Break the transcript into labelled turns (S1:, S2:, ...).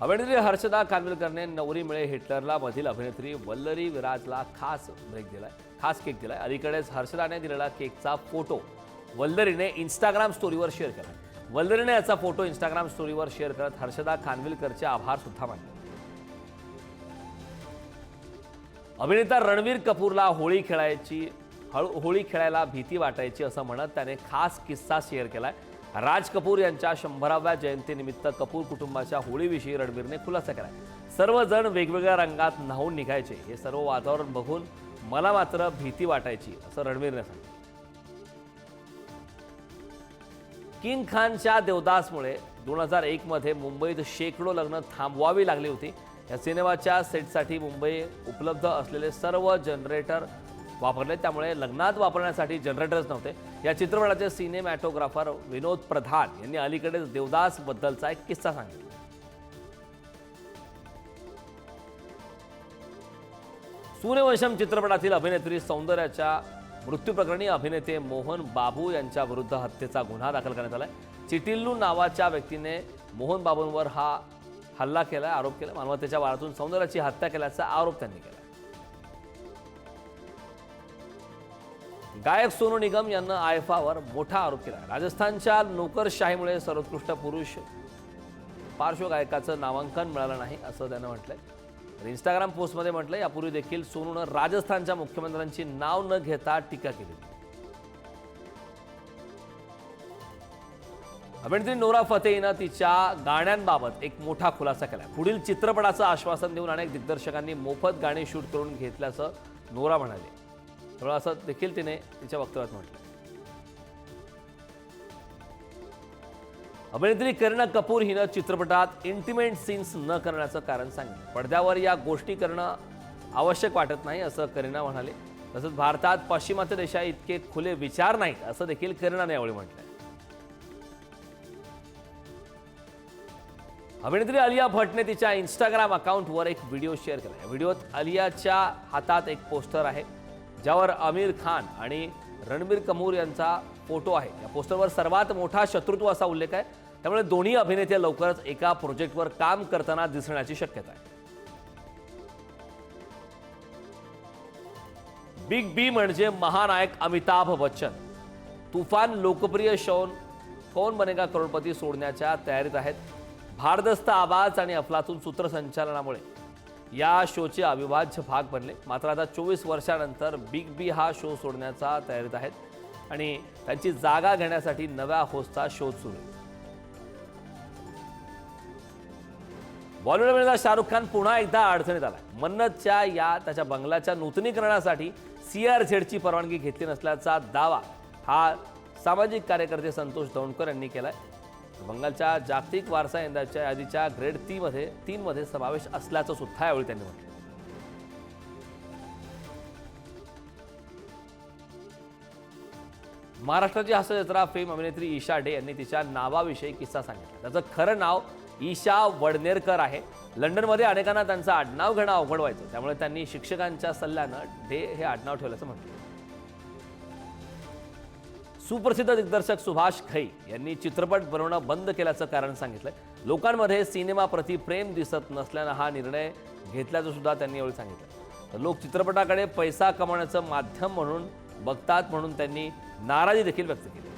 S1: अभिनेत्री हर्षदा खानविलकरने नवरी मिळे हिटलरला मधील अभिनेत्री वल्लरी विराजला खास केक दिलाय। अलीकडेच हर्षदाने दिलेला केकचा फोटो वल्लरीने इंस्टाग्राम स्टोरीवर शेअर केला। वल्लरीने याचा फोटो इंस्टाग्राम स्टोरीवर शेअर करत हर्षदा खानविलकरचे आभार सुद्धा मानले। अभिनेता रणवीर कपूरला होळी खेळायला भीती वाटायची असं म्हणत त्याने खास किस्सा शेअर केलाय। राज कपूर यांच्या 100व्या जयंतीनिमित्त कपूर कुटुंबाच्या होळीविषयी रणवीरने खुलासा केलाय। सर्वजण वेगवेगळ्या रंगात न्हाऊन निघायचे, हे सर्व वातावरण बघून मला मात्र भीती वाटायची असं रणवीरने सांगितलं। किंग खानच्या देवदासमुळे 2001 मध्ये मुंबईत शेकडो लग्न थांबवावी लागली होती। या सिनेमाच्या सेटसाठी मुंबई उपलब्ध असलेले सर्व जनरेटर वापरले, त्यामुळे लग्नात वापरण्यासाठी जनरेटर्स नव्हते। या चित्रपटाचे सिनेमॅटोग्राफर विनोद प्रधान यांनी अलीकडेच देवदास बद्दलचा एक किस्सा सांगितला। सूर्यवंशम चित्रपटातील अभिनेत्री सौंदर्याच्या मृत्यूप्रकरणी अभिनेते मोहन बाबू यांच्या विरुद्ध हत्येचा गुन्हा दाखल करण्यात आलाय। चिटिल्लू नावाच्या व्यक्तीने मोहन बाबूंवर हल्ला केला, आरोप केला। मालमत्तेच्या वारातून सौंदर्याची हत्या केल्याचा आरोप त्यांनी केला। गायक सोनू निगम यांना आयफावर मोठा आरोप केला। राजस्थानच्या नोकरशाहीमुळे सर्वोत्कृष्ट पुरुष पार्श्वगायकाचं नामांकन मिळालं नाही असं त्यानं म्हटलंय। तर इंस्टाग्राम पोस्टमध्ये म्हटलंय, यापूर्वी देखील सोनूनं राजस्थानच्या मुख्यमंत्र्यांची नाव न घेता टीका केली। अभिनेत्री नोरा फतेहीनं तिच्या गाण्यांबाबत एक मोठा खुलासा केला। पुढील चित्रपटाचं आश्वासन देऊन अनेक दिग्दर्शकांनी मोफत गाणी शूट करून घेतल्याचं नोरा म्हणाली। थोडं असं देखील तिने तिच्या वक्तव्यात म्हटलं। अभिनेत्री करीना कपूर हिनं चित्रपटात इंटिमेट सीन्स न करण्याचं कारण सांगितलं। पडद्यावर या गोष्टी करणं आवश्यक वाटत नाही असं करीना म्हणाले। तसंच भारतात पाश्चिमात्य देशात इतके खुले विचार नाहीत असं देखील करीनाने यावेळी म्हटलंय। अभिनेत्री आलिया भट्टने तिच्या इंस्टाग्राम अकाउंटवर एक व्हिडिओ शेअर केला। या व्हिडिओत आलियाच्या हातात एक पोस्टर आहे, ज्यावर आमिर खान आणि रणबीर कपूर यांचा फोटो आहे। या पोस्टरवर सर्वात मोठा शत्रुत्व असा उल्लेख आहे, त्यामुळे दोन्ही अभिनेते लवकरच एका प्रोजेक्टवर काम करताना दिसण्याची शक्यता आहे। बिग बी म्हणजे महानायक अमिताभ बच्चन तुफान लोकप्रिय शो कौन बनेगा करोडपती सोडण्याच्या तयारीत आहेत। भारदस्त आवाज आणि अफलातून सूत्रसंचालनामुळे या शोचे अविभाज्य भाग बनले। मात्र आता 24 वर्षांनंतर बिग बी हा शो सोडण्याचा तयारीत आहेत आणि त्यांची जागा घेण्यासाठी नव्या होस्टचा शोध सुरू आहे। बॉलिवूड अभिनेता शाहरुख खान पुन्हा एकदा अडचणीत आला। मन्नतच्या त्याच्या बंगल्याच्या नूतनीकरणासाठी CRZची परवानगी घेतली नसल्याचा दावा हा सामाजिक कार्यकर्ते संतोष दौंडकर यांनी केलाय। बंगालच्या जागतिक वारसा यंदाच्या यादीच्या ग्रेड 3 मध्ये समावेश असल्याचं सुद्धा यावेळी त्यांनी म्हटलं। महाराष्ट्राची हास्यजत्रा फेम अभिनेत्री ईशा डे यांनी तिच्या नावाविषयी किस्सा सांगितला। त्याचं खरं नाव ईशा वडनेरकर आहे। लंडनमध्ये अनेकांना त्यांचं आडनाव घेणं अवघड व्हायचं, त्यामुळे त्यांनी शिक्षकांच्या सल्ल्यानं डे हे आडनाव ठेवल्याचं म्हटलं। सुप्रसिद्ध दिग्दर्शक सुभाष घई यांनी चित्रपट बनवणं बंद केल्याचं कारण सांगितलंय। लोकांमध्ये सिनेमाप्रती प्रेम दिसत नसल्यानं हा निर्णय घेतल्याचं सुद्धा त्यांनी यावेळी सांगितलं। तर लोक चित्रपटाकडे पैसा कमवण्याचं माध्यम म्हणून बघतात म्हणून त्यांनी नाराजी देखील व्यक्त केली।